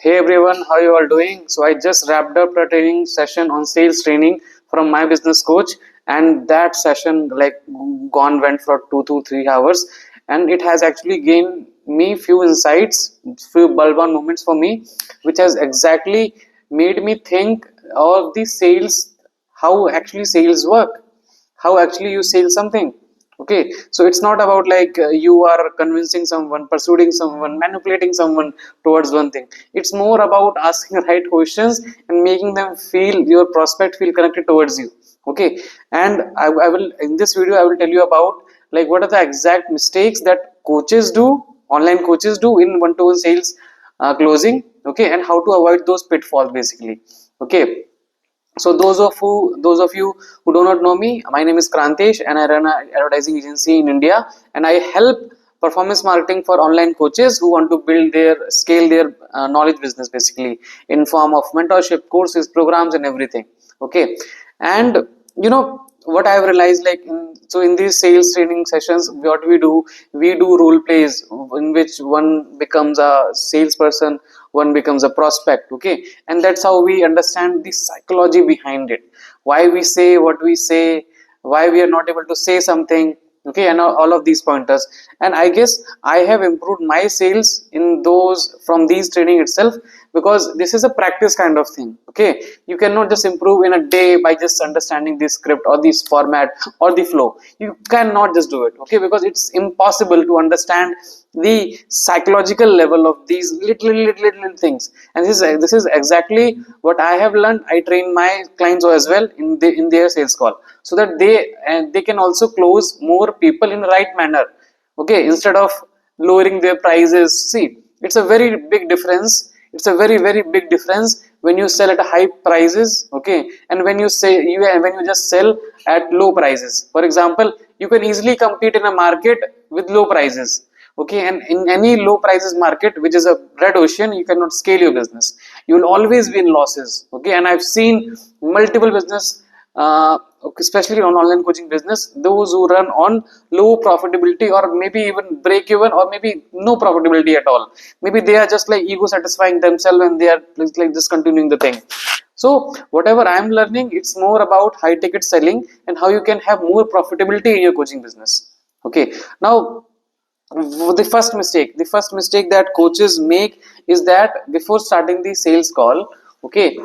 Hey everyone, how you all doing? So I just wrapped up a training session on sales training from my business coach, and that session gone went for 2 to 3 hours, and it has actually gained me few insights, few bulb on moments for me, which has exactly made me think of the sales, how actually sales work, how actually you sell something. Okay, so it's not about you are convincing someone, persuading someone, manipulating someone towards one thing. It's more about asking right questions and making them feel, your prospect feel connected towards you. Okay, and I will, in this video I will tell you about what are the exact mistakes that coaches do, online coaches do in one-to-one sales closing. Okay, and how to avoid those pitfalls basically. Okay, so those of you who do not know me, my name is Krantesh, and I run an advertising agency in India, and I help performance marketing for online coaches who want to build their scale their knowledge business basically in form of mentorship, courses, programs, and everything. Okay, and you know what I've realized, in these sales training sessions, what we do role plays in which one becomes a salesperson, one becomes a prospect. Okay, and that's how we understand the psychology behind it, why we say what we say, why we are not able to say something. Okay, and all of these pointers, and I guess I have improved my sales in those from these training itself, because this is a practice kind of thing. Okay, you cannot just improve in a day by just understanding this script or this format or the flow. You cannot just do it. Okay, because it's impossible to understand the psychological level of these little things. And this is exactly what I have learned. I train my clients as well in their sales call, so that they can also close more people in the right manner. Okay, instead of lowering their prices. See, it's a very big difference. It's a very big difference when you sell at high prices. Okay, and when you just sell at low prices. For example, you can easily compete in a market with low prices. Okay, and in any low prices market, which is a red ocean, you cannot scale your business. You will always be in losses. Okay, and I've seen multiple business, especially on online coaching business, those who run on low profitability, or maybe even break even, or maybe no profitability at all. Maybe they are just like ego satisfying themselves, and they are like just continuing the thing. So whatever I'm learning, it's more about high ticket selling and how you can have more profitability in your coaching business. Okay, now the first mistake that coaches make is that before starting the sales call, okay,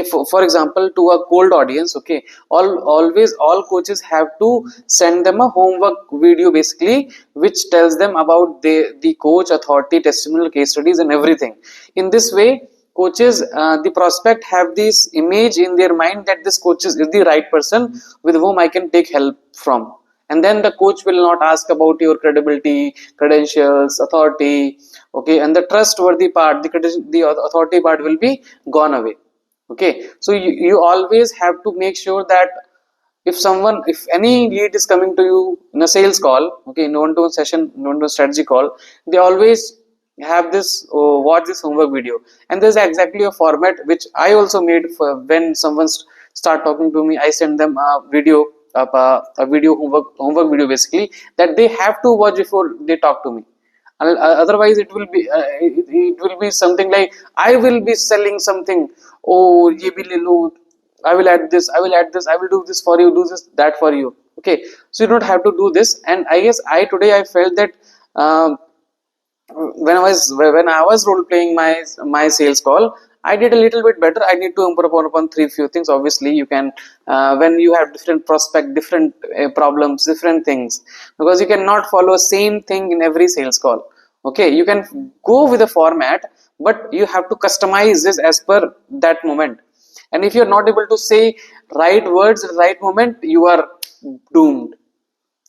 for example, to a cold audience. Okay, all coaches have to send them a homework video basically, which tells them about the coach, authority, testimonial, case studies, and everything. In this way, coaches, the prospect have this image in their mind that this coach is the right person with whom I can take help from. And then the coach will not ask about your credibility, credentials, authority. Okay, and the trustworthy part, the authority part will be gone away. Okay, so you always have to make sure that if any lead is coming to you in a sales call, okay, in one-to-one session, one-to-one strategy call, they always have this, watch this homework video. And there's exactly a format which I also made for when someone start talking to me. I send them a video, a video homework video basically, that they have to watch before they talk to me. Otherwise it will be something like I will be selling something. Oh, ye bhi le lo, I will add this, I will add this, I will do this for you, do this, that for you. Okay, so you don't have to do this. And I guess I felt that, when I was role playing my sales call, I did a little bit better. I need to improve upon three few things. Obviously, you can, when you have different prospect, different problems, different things, because you cannot follow same thing in every sales call. Okay, you can go with a format, but you have to customize this as per that moment. And if you're not able to say right words at the right moment, you are doomed.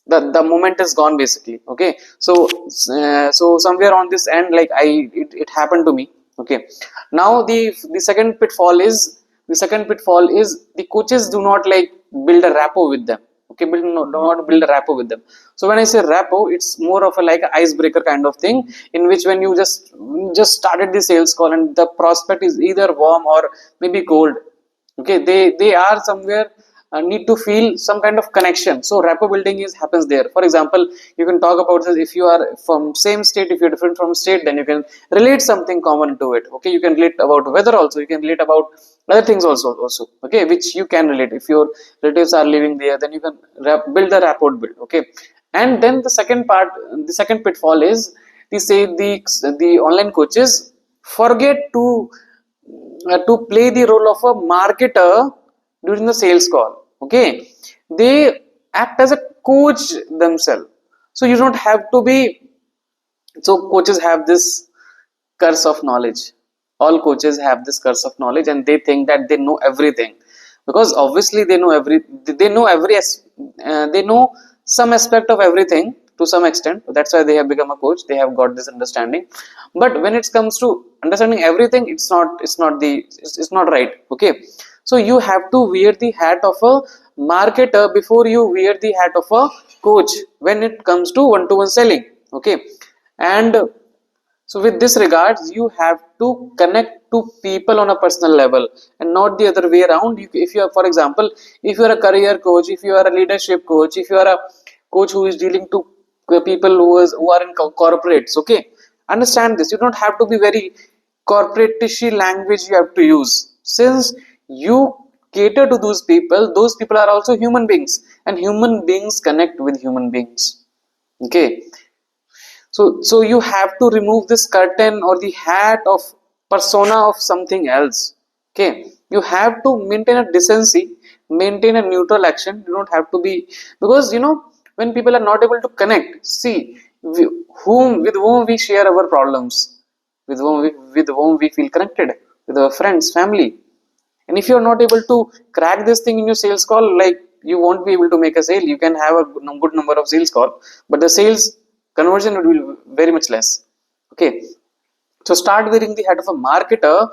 The moment is gone basically. Okay, so somewhere on this end, it happened to me. Okay, now the second pitfall is the coaches do not build a rapport with them. Okay, do not build a rapport with them. So when I say rapport, it's more of a like a icebreaker kind of thing, in which when you just started the sales call and the prospect is either warm or maybe cold. Okay, they are somewhere, need to feel some kind of connection. So rapport building is happens there. For example, you can talk about this. If you are from same state, if you're different from state, then you can relate something common to it. Okay, you can relate about weather also, you can relate about other things also, okay, which you can relate. If your relatives are living there, then you can build the rapport build. Okay, and then the second part, the second pitfall is, they say the online coaches forget to play the role of a marketer during the sales call. Okay, they act as a coach themselves. So you don't have to be, so coaches have this curse of knowledge. All coaches have this curse of knowledge, and they think that they know everything, because obviously they know they know some aspect of everything to some extent. That's why they have become a coach, they have got this understanding. But when it comes to understanding everything, it's not right. Okay, so you have to wear the hat of a marketer before you wear the hat of a coach when it comes to one-to-one selling. Okay, and so with this regards, you have to connect to people on a personal level and not the other way around. If you are, for example, if you are a career coach, if you are a leadership coach, if you are a coach who is dealing to people who are in corporates, okay, understand this. You don't have to be very corporate-ishy language you have to use. Since you cater to those people are also human beings, and human beings connect with human beings. Okay, so you have to remove this curtain or the hat of persona of something else. Okay, you have to maintain a decency, maintain a neutral action. You don't have to be, because when people are not able to connect, see, with whom we share our problems, with whom we feel connected, with our friends, family. And if you're not able to crack this thing in your sales call, like, you won't be able to make a sale. You can have a good number of sales call, but the sales conversion would be very much less. Okay, so start wearing the hat of a marketer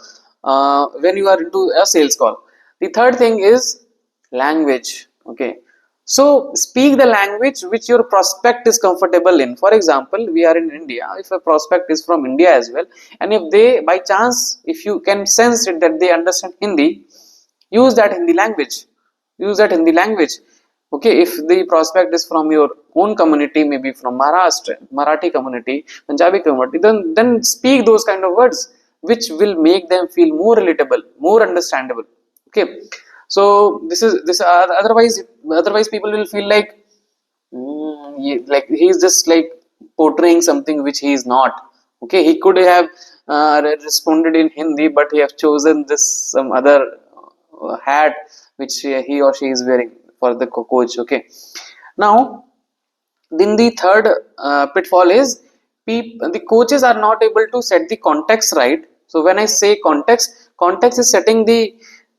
when you are into a sales call. The third thing is language. Okay, so speak the language which your prospect is comfortable in. For example, we are in India. If a prospect is from India as well, and if they by chance, if you can sense it that they understand Hindi, use that Hindi language. Use that Hindi language. Okay, if the prospect is from your own community, maybe from Maharashtra, Marathi community, Punjabi community, then speak those kind of words which will make them feel more relatable, more understandable. Okay, so this otherwise people will feel like, like he's just like portraying something which he is not. Okay, he could have responded in Hindi, but he have chosen this some other hat which he or she is wearing for the coach. Okay, now then the third pitfall is, the coaches are not able to set the context right. So when I say context is setting the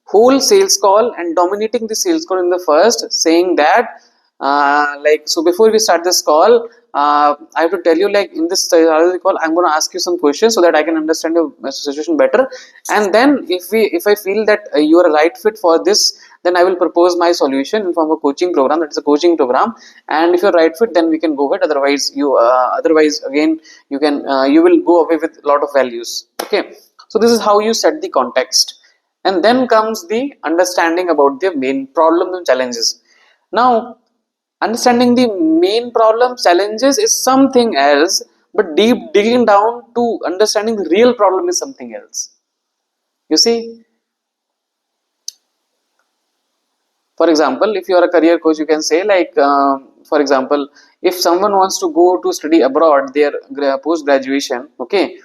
whole sales call and dominating the sales call in the first, saying that like, so before we start this call, I have to tell you, like, in this call I'm going to ask you some questions so that I can understand your situation better, and then if I feel that you are a right fit for this, then I will propose my solution in form of a coaching program. That is a coaching program, and if you're right fit, then we can go ahead. Otherwise again, you will go away with a lot of values. Okay, so this is how you set the context, and then comes the understanding about the main problems and challenges. Now, understanding the main problem challenges is something else, but deep digging down to understanding the real problem is something else. You see, for example, if you are a career coach, you can say, like, for example, if someone wants to go to study abroad, their post graduation, okay,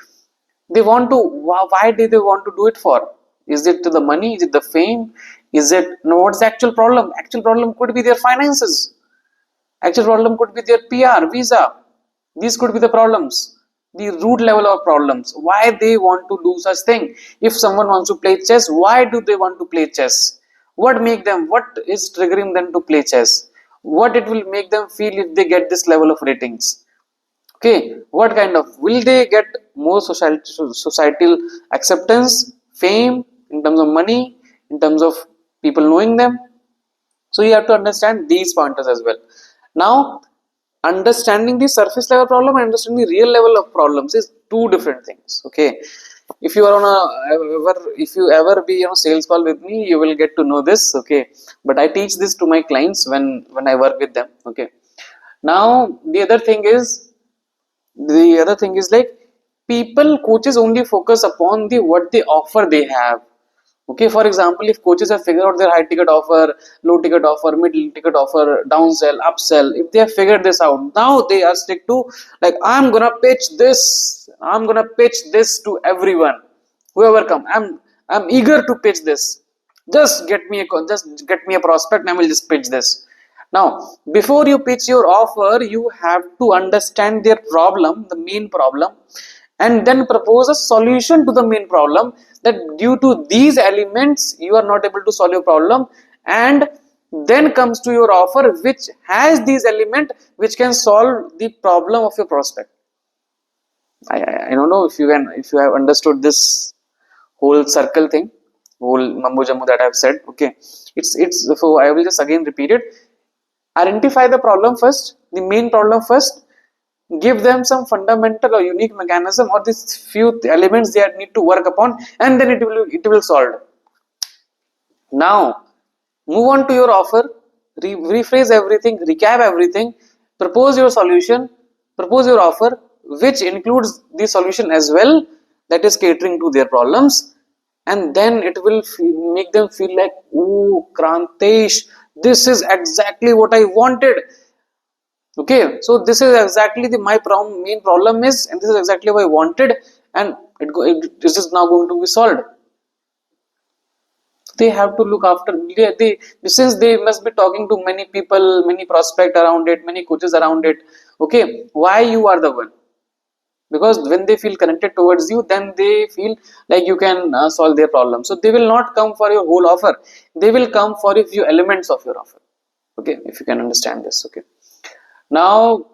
they want to, why do they want to do it for? Is it the money? Is it the fame? Is it, no, what's the actual problem? Actual problem could be their finances. Actual problem could be their PR, visa. These could be the problems, the root level of problems. Why they want to do such thing? If someone wants to play chess, why do they want to play chess? What is triggering them to play chess? What it will make them feel if they get this level of ratings? Okay, what kind of, will they get more societal acceptance, fame, in terms of money, in terms of people knowing them? So you have to understand these pointers as well. Now, understanding the surface level problem and understanding the real level of problems is two different things. Okay, if you are on a if you ever be on a sales call with me, you will get to know this. Okay, but I teach this to my clients when I work with them. Okay, now the other thing is like, people coaches only focus upon the what they offer they have. Okay, for example, if coaches have figured out their high ticket offer, low ticket offer, middle ticket offer, downsell, upsell, if they have figured this out, now they are stick to like, I'm gonna pitch this to everyone, whoever come. I'm eager to pitch this. Just get me a prospect, and I will just pitch this. Now, before you pitch your offer, you have to understand their problem, the main problem, and then propose a solution to the main problem, that due to these elements you are not able to solve your problem, and then comes to your offer which has these elements which can solve the problem of your prospect. I don't know if you have understood this whole circle thing, whole mumbo jumbo that I've said. Okay, it's so I will just again repeat it. Identify the problem first, the main problem first, give them some fundamental or unique mechanism or these few elements they need to work upon, and then it will solve. Now move on to your offer, rephrase everything, recap everything, propose your solution, propose your offer which includes the solution as well, that is catering to their problems, and then it will make them feel like, oh Krantesh, this is exactly what I wanted. Okay, so this is exactly the main problem is, and this is exactly what I wanted, and this is now going to be solved. They have to look after, since they must be talking to many people, many prospect around it, many coaches around it. Okay, why you are the one? Because when they feel connected towards you, then they feel like you can solve their problem. So they will not come for your whole offer, they will come for a few elements of your offer. Okay, if you can understand this. Okay, now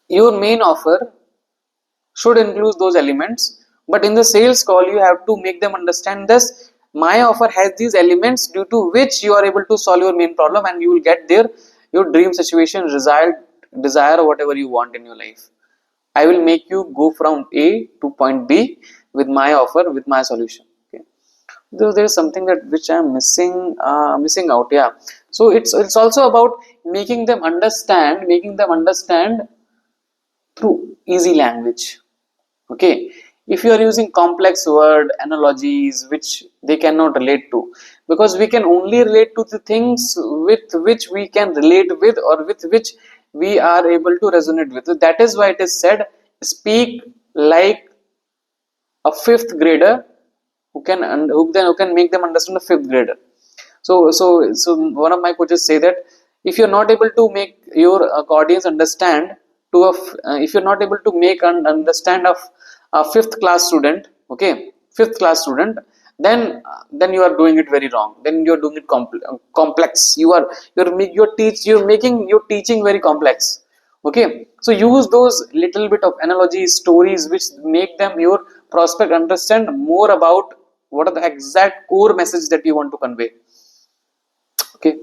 your main offer should include those elements, but in the sales call you have to make them understand this, my offer has these elements due to which you are able to solve your main problem, and you will get there your dream situation, result, desire, or whatever you want in your life. I will make you go from A to point B with my offer, with my solution. Okay, though there is something that which I am missing out. Yeah, so it's also about making them understand through easy language. Okay, if you are using complex word analogies which they cannot relate to, because we can only relate to the things with which we can relate with, or with which we are able to resonate with. That is why it is said, speak like a fifth grader, who can make them understand a fifth grader. So one of my coaches say that if you're not able to make your audience understand if you're not able to make and understand of a fifth class student, okay, fifth class student, then you are doing it very wrong, then you're doing it complex. You're making your teaching very complex. Okay, so use those little bit of analogies, stories which make them your prospect understand more about what are the exact core message that you want to convey. Okay,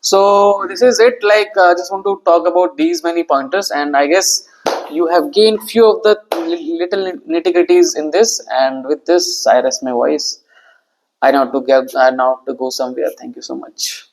so this is it. Like, just want to talk about these many pointers, and I guess you have gained few of the little nitty-gritties in this. And with this I rest my voice. I now to go somewhere. Thank you so much.